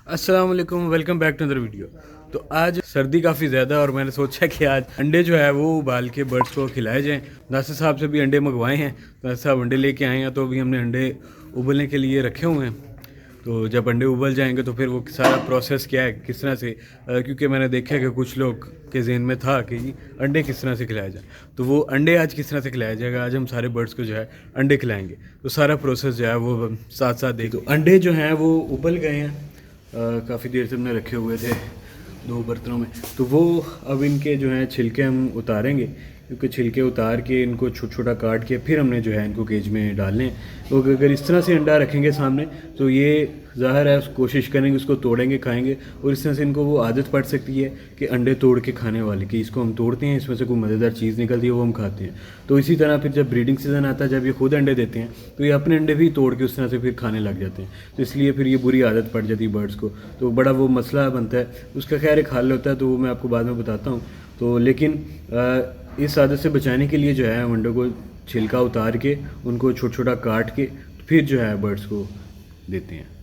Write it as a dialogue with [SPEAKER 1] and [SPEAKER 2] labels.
[SPEAKER 1] अस्सलाम वालेकुम, welcome back to other video. तो आज सर्दी काफ़ी ज़्यादा और मैंने सोचा कि आज अंडे जो है वो उबाल के बर्ड्स को खिलाए जाएं। नासिर साहब से भी अंडे मंगवाए हैं, नासिर साहब अंडे लेके आए हैं, तो अभी हमने अंडे उबलने के लिए रखे हुए हैं। तो जब अंडे उबल जाएंगे तो फिर वो सारा प्रोसेस क्या है, किस तरह से, क्योंकि मैंने देखा कि कुछ लोग के जहन में था कि अंडे किस तरह से खिलाया जाए, तो वो अंडे आज किस तरह से खिलाया जाएगा। आज हम सारे बर्ड्स को जो है अंडे खिलाएंगे, तो सारा प्रोसेस जो है वो साथ साथ देख। तो अंडे जो हैं वो उबल गए हैं, काफ़ी देर से हमने रखे हुए थे 2 बर्तनों में। तो वो अब इनके जो हैं छिलके हम उतारेंगे, क्योंकि छिलके उतार के इनको छोटा छोटा काट के फिर हमने जो है इनको केज में डालने हैं। तो अगर इस तरह से अंडा रखेंगे सामने तो ये ज़ाहिर है कोशिश करेंगे उसको तोड़ेंगे, खाएंगे, और इस तरह से इनको वो आदत पड़ सकती है कि अंडे तोड़ के खाने वाली, कि इसको हम तोड़ते हैं, इसमें से कोई मज़ेदार चीज़ निकलती है वो हम खाते हैं। तो इसी तरह फिर जब ब्रीडिंग सीज़न आता है, जब ये खुद अंडे देते हैं, तो ये अपने अंडे भी तोड़ के उस तरह से फिर खाने लग जाते हैं। तो इसलिए फिर ये बुरी आदत पड़ जाती है बर्ड्स को, तो बड़ा वो मसला बनता है। उसका खैर एक हल होता है, तो वो मैं आपको बाद में बताता हूँ। तो लेकिन इस आदत से बचाने के लिए जो है अंडों को छिलका उतार के उनको छोटा छोटा काट के फिर जो है बर्ड्स को देते हैं।